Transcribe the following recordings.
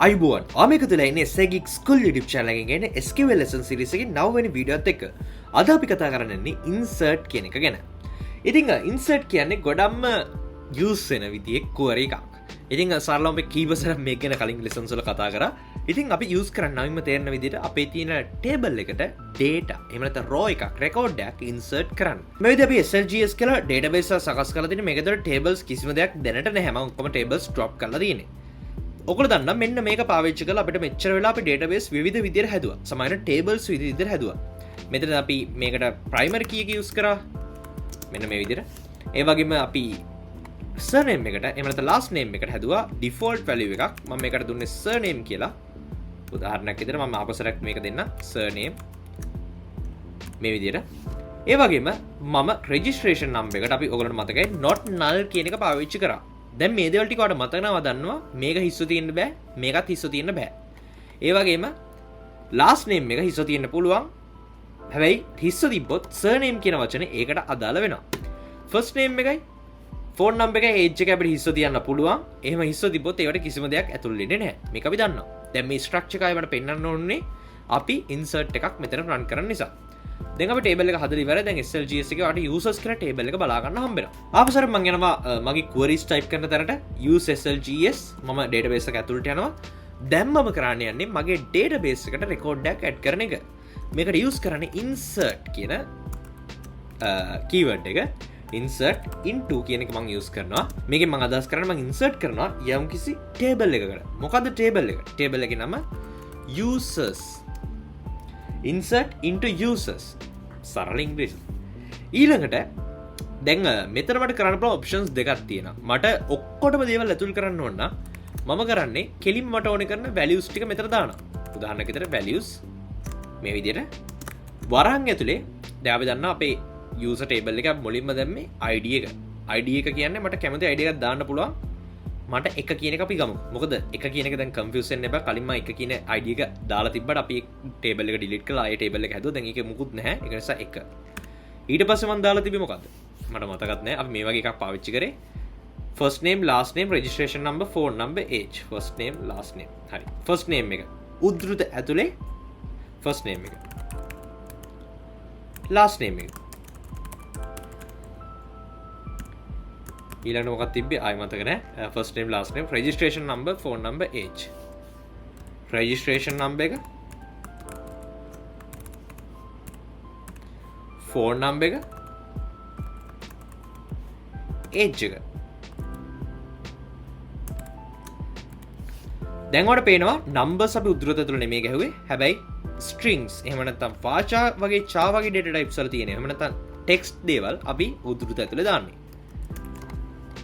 අයිබෝන් ආමක තුලයින්නේ Geek school YouTube channel එකෙන් එන SQL lesson series එකේ 9 වෙනි වීඩියෝත් එක්ක අද අපි කතා කරන්නේ insert කියන එක ගැන. ඉතින් insert කියන්නේ ගොඩක්ම use වෙන විදිහේ query එකක්. ඉතින් සරලවම අපි කීපසරක් මේක ගැන කලින් lessons වල කතා කරා. ඉතින් අපි use කරන්නේ නවින්ම තේරෙන විදිහට අපේ තියෙන table එකට data එහෙම නැත්නම් raw එකක් record එකක් insert කරන්න. මේ විදිහට අපි SLGS කියලා database එක සකස් කරලා තියෙන මේකේතර tables කිසිම දෙයක් දැනට නැහැ. මම ඔක්කොම tables drop කරලා තියෙන්නේ. ඔකල දන්න මෙන්න මේක පාවිච්චි කරලා අපිට මෙච්චර වෙලා අපි database විවිධ විදිහට හැදුවා. සමහරවිට tables විවිධ විදිහට හැදුවා. මෙතන අපි මේකට primary key එක use කරා. මෙන්න මේ විදිහට. ඒ වගේම අපි surname එකට එහෙම නැත්නම් last name එකට හැදුවා default value එකක්. මම මේකට දුන්නේ surname කියලා. උදාහරණයක් විදිහට මම ආපස්සට මේක දෙන්න surname මේ විදිහට. ඒ වගේම මම registration number එකට අපි ඔයගොල්ලන්ට මතකයි not null කියන එක පාවිච්චි කරා. දැන් මේ දේවල් ටික ඔයාලට මතක නැව දන්නවා මේක හිස්ව තියෙන්න බෑ මේකත් හිස්ව තියෙන්න බෑ. ඒ වගේම last name එක හිස්ව තියෙන්න පුළුවන්. හැබැයි හිස්ව තිබ්බොත් surname කියන වචනේ ඒකට අදාළ වෙනවා. first name එකයි phone number එකයි age එක අපිට හිස්ව තියන්න පුළුවන්. එහෙම හිස්ව තිබ්බොත් ඒකට කිසිම දෙයක් ඇතුල් වෙන්නේ නැහැ. මේක අපි දන්නවා. දැන් මේ structure එකයි මට පෙන්වන්න ඕනේ අපි insert එකක් මෙතන run කරන්න නිසා. දැන් අපි table එක හදලා ඉවරයි. දැන් SLGS එකේ ඔයාලට users කියලා table එක බලා ගන්න හම්බෙනවා. ආපස්සට මම යනවා මගේ queries type කරන තැනට use SLGS මම database එක ඇතුළට යනවා. දැන් මම කරන්න යන්නේ මගේ database එකට record එකක් add කරන එක. මේකට use කරන්නේ insert කියන keyword එක. insert into කියන එක මම use කරනවා. මේකෙන් මම අදහස් කරන්නේ මම insert කරනවා යම්කිසි table එකකට. මොකද්ද table එක? table එකේ නම users. insert into users. සරල ඉංග්‍රීසි. ඊළඟට දැන් මෙතන මට කරන්න පුළුවන් ඔප්ෂන්ස් දෙකක් තියෙනවා. මට ඔක්කොටම දේවල් ඇතුල් කරන්න ඕන නම් මම කරන්නේ කෙලින් මට ඕනේ කරන values ටික මෙතන දානවා. උදාහරණයක් විදිහට values මේ විදිහට වරහන් ඇතුලේ දැන් අපි දන්නවා අපේ user table එක මුලින්ම දැම්මේ id එක. id එක කියන්නේ මට කැමති id එකක් දාන්න පුළුවන්. මට එක කියන එක අපි ගමු. මොකද එක කියන එක දැන් කන්ෆියුස් වෙන්න එපා. කලින් මම එක කියන id එක දාලා තිබ්බට අපි table එක delete කරලා ආයෙ table එක හැදුවා. දැන් ඒකේ මුකුත් නැහැ. ඒක නිසා එක. ඊට පස්සේ මම දාලා තිබ්බේ මොකද්ද? මට මතකත් නැහැ. අපි මේ වගේ එකක් පාවිච්චි කරේ. first name, last name, registration number, phone number, age. first name, last name. හරි. first name එක උද්දෘත ඇතුලේ first name එක. last name එක. ඊළඟට මොකක්ද තිබ්බේ ආයෙ මතක නැහැ. first name last name registration number phone number age. registration number එක phone number එක age එක. දැන් ඔයාලට පේනවා numbers අපි උද්දෘත ඇතුළේ නෙමෙයි ගැහුවේ. හැබැයි strings එහෙම නැත්නම් වාචා වගේ චා වගේ data types වල තියෙන. එහෙම නැත්නම් text දේවල් අපි උද්දෘත ඇතුළේ දාන්නේ.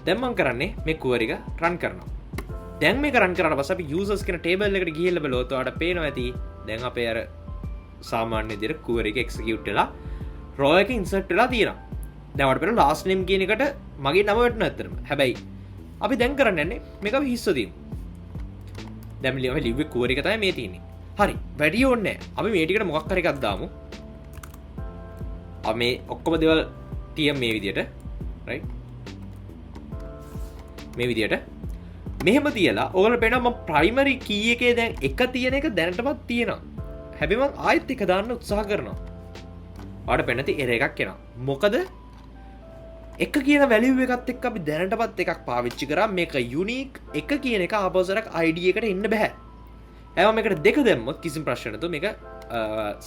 දැන් මම කරන්නේ මේ query එක run කරනවා. දැන් මේක run කරාට පස්සේ අපි users කියන table එකට ගිහිල්ලා බලුවොත් ඔයාලට පේනවා ඇති දැන් අපේ අර සාමාන්‍ය විදිහට query එක execute වෙලා row එක insert වෙලා තියෙනවා. දැන් ඔයාලට පේනවා last name කියන එකට මගේ නම වැටුණා ඇත්තටම. හැබැයි අපි දැන් කරන්න යන්නේ මේක අපි හිස්ව තියමු. දැන් අපි ලිව්වේ query එක තමයි මේ තියෙන්නේ. හරි. වැඩි ඕනේ නැහැ. අපි මේ ටිකට මොකක් හරි එකක් දාමු. අපි මේ ඔක්කොම දේවල් තියමු මේ විදිහට. right? මේ විදිහට මෙහෙම තියලා ඔයාලට පේනවා මම primary key එකේ දැන් එක තියෙන එක දැනටමත් තියෙනවා. හැබැයි මම ආයෙත් එක දාන්න උත්සාහ කරනවා. ඔයාලට පේන නැති error එකක් එනවා. මොකද එක කියන value එකත් එක්ක අපි දැනටමත් එකක් පාවිච්චි කරා. මේක unique එක කියන එක ආපස්සට id එකට එන්න බෑ. හැබැයි මේකට දෙක දැම්මොත් කිසිම ප්‍රශ්නයක් නැතුව මේක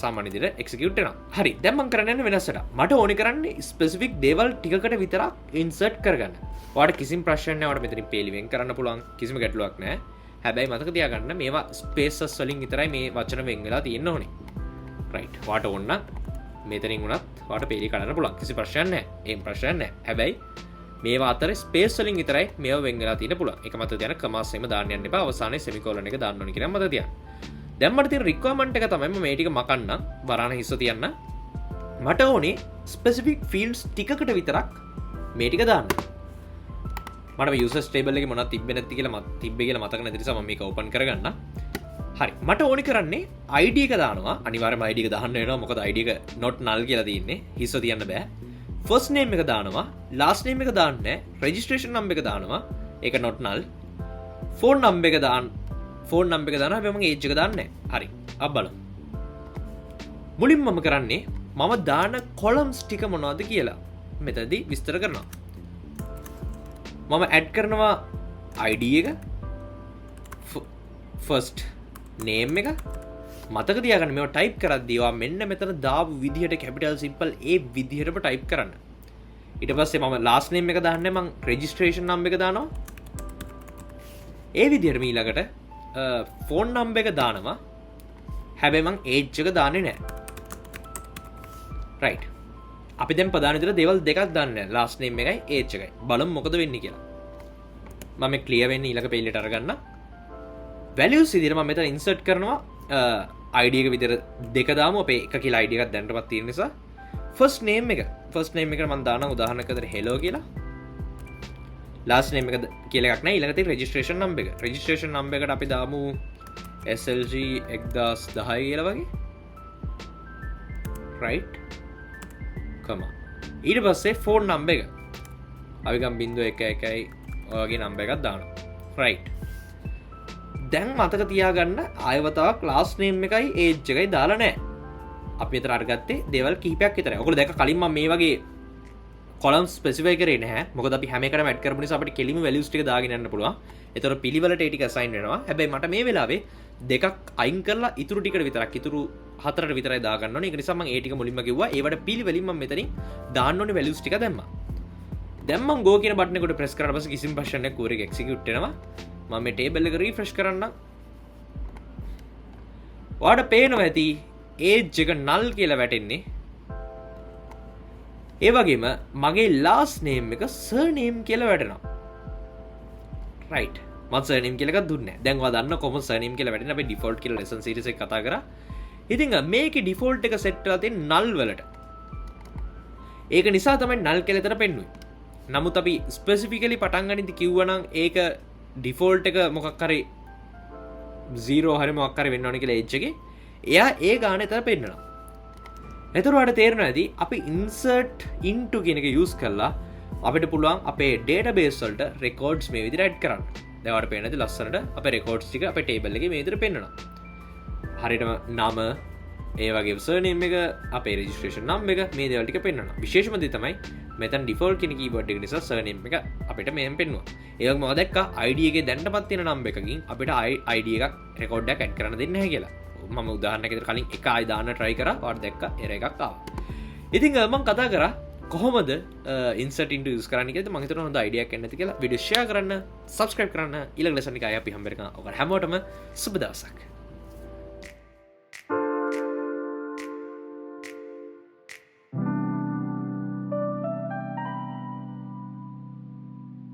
සාමාන්‍ය විදිහට execute වෙනවා. හරි. දැන් මම කරන්න යන්නේ වෙනසට. මට ඕනේ කරන්නේ specific දේවල් ටිකකට විතරක් insert කරගන්න. ඔයාලට කිසිම ප්‍රශ්නයක් නැහැ. ඔයාලට මෙතනින් පේලි වෙන් කරන්න පුළුවන්. කිසිම ගැටලුවක් නැහැ. හැබැයි මතක තියාගන්න මේවා spaces වලින් විතරයි මේ වචන වෙන් වෙලා තියෙන්න ඕනේ. right. ඔයාලට ඕන නම් මෙතනින් උනත් ඔයාලට පේලි කඩන්න පුළුවන්. කිසි ප්‍රශ්නයක් නැහැ. ඒම් ප්‍රශ්නයක් නැහැ. හැබැයි මේවා අතර ස්පේස් වලින් විතරයි මේවා වෙන් වෙලා තියෙන්න පුළුවන්. ඒක මතක තියාගන්න කමාස් එහෙම දාන්න යන්න එපා. අවසානයේ semicolon එක දාන්න ඕනේ කියලා මතක තියාගන්න. දැන් මට තියෙන requirement එක තමයි මම මේ ටික මකන්න වරාණ හිස්ස තියන්න. මට ඕනේ specific fields ටිකකට විතරක් මේ ටික දාන්න. මට මේ users table එකේ මොනවද තිබ්බේ නැති කියලා මතක නැති නිසා මම මේක open කරගන්න. හරි. මට ඕනේ කරන්නේ id එක දානවා. අනිවාර්යයෙන්ම id එක දාන්න වෙනවා. මොකද id එක not null කියලා තියෙන්නේ. හිස්ව තියන්න බෑ. first name එක දානවා. last name එක දාන්නේ. registration number එක දානවා. ඒක not null. phone number එක දාන්න ෆෝන් නම්බර එක දානවා හැබැයි මම ඒජ් එක දාන්නේ නැහැ. හරි. අපි බලමු. මුලින්ම මම කරන්නේ මම දාන කොලම්ස් ටික මොනවද කියලා මෙතනදී විස්තර කරනවා. මම ඇඩ් කරනවා ID එක, ෆස්ට් නේම් එක. මතක තියාගන්න මේවා ටයිප් කරද්දී ඔයා මෙන්න මෙතන දාපු විදිහට කැපිටල් සිම්පල් ඒ විදිහටම ටයිප් කරන්න. ඊට පස්සේ මම ලාස්ට් නේම් එක දාන්නේ මම රෙජිස්ට්‍රේෂන් නම්බර එක දානවා. ඒ විදිහට ඊළඟට ෆෝන් නම්බර එක දානවා. හැබැයි මම ඒජ් එක දාන්නේ නැහැ. රයිට්. අපි දැන් ප්‍රධාන විදිහට දේවල් දෙකක් දාන්නේ නැහැ. ලාස්ට් නේම් එකයි ඒජ් එකයි. බලමු මොකද වෙන්නේ කියලා. මම ක්ලියර් වෙන්නේ ඊළඟ පේජ් එකට අරගන්න. values විදිහට මම මෙතන insert කරනවා ID එක විදිහට දෙක දාමු. අපේ එක කියලා ID එකක් දැනටපත් තියෙන නිසා first name එක එකට මම දානවා උදාහරණයක් විදිහට hello කියලා. last name එක කියලා එකක් නැහැ. ඊළඟ තියෙන registration number එක. registration number එකට අපි දාමු SLG 1010 කියලා වගේ. right. ඊට පස්සේ ෆෝන් නම්බර එක අපි ගම් 011යි ඔයගේ නම්බර එකක් දානවා. රයිට්. දැන් මතක තියාගන්න ආයවතාවක් ලාස්ට් නේම් එකයි ඒජ් එකයි දාලා නැහැ. අපි විතර අරගත්තේ දේවල් කිහිපයක් විතරයි. ඔයගොල්ලෝ දැක්ක කලින් මම මේ වගේ කොලම්ස් ස්පෙસિෆයි කරේ නැහැ. මොකද අපි හැම එකටම ඇඩ් කරපු නිසා අපිට කෙලිම values ටික දාගෙන යන්න පුළුවන්. ඒතර පිළිවෙලට ඒ ටික assign වෙනවා. හැබැයි මට මේ වෙලාවේ දෙකක් අයින් කරලා ඉතුරු ටිකට විතරක් ඉතුරු හතරට විතරයි දාගන්න ඕනේ. ඒක නිසා මම ඒ ටික මුලින්ම කිව්වා. ඒවට පිළිවෙලින් මම මෙතනින් දාන්න ඕනේ values ටික දැම්මා. දැන් මම go කියන බටන් එකට press කරලා පස්සේ කිසිම ප්‍රශ්නයක් query එක execute වෙනවා. මම මේ table එක refresh කරන්න. ඔයාලට පේනවා ඇති age එක null කියලා වැටෙන්නේ. ඒ වගේම මගේ last name එක surname කියලා වැටෙනවා. right. මම surname කියලා එකක් දුන්නේ නැහැ. දැන් ඔයා දන්න කොහොමද surname කියලා වැටෙන්නේ අපි default කියලා lesson series එක කතා කරා. ඉතින් මේකේ default එක set කරලා තියෙන null වලට. ඒක නිසා තමයි null කියලා එතන පෙන්වන්නේ. නමුත් අපි ස්පෙસિෆිකලි පටන් ගනිද්දි කිව්වනම් ඒක ඩිෆෝල්ට් එක මොකක් හරි 0 හරි මොකක් හරි වෙන්න ඕනේ කියලා එජ් එකේ එයා ඒ ගාන එතන පෙන්නනවා. එතකොට ඔයාලට තේරෙනවා ඇති අපි insert into කියන එක use කරලා අපිට පුළුවන් අපේ database වලට records මේ විදිහට add කරන්න. දැන් ඔයාලට පේන්නේ නැති ලස්සනට අපේ records ටික අපේ table එකේ මේ විදිහට පෙන්නනවා. හරියටම නම ඒ වගේ surname එක අපේ registration number එක මේ දේවල් ටික පෙන්නනවා. විශේෂම දේ තමයි මෙතන default කියන keyword එක නිසා surname එක අපිට මෙහෙම පෙන්වනවා. ඒ වගේම මම දැක්කා ID එකේ දැන්නපත් තියෙන number එකකින් අපිට ID එකක් record එකක් add කරන්න දෙන්නේ නැහැ කියලා. මම උදාහරණයක් විදිහට කලින් එක ආයි දාන්න try කරා. ඔයාලට දැක්කා error එකක් ආවා. ඉතින් මම කතා කරා කොහොමද insert into use කරන්න කියලාද මම හිතනවා හොඳ idea එකක් එන්න ඇති කියලා. video share කරන්න, subscribe කරන්න. ඊළඟ lesson එකයි අපි හම්බ වෙනවා. ඔයාලා හැමෝටම සුබ දවසක්.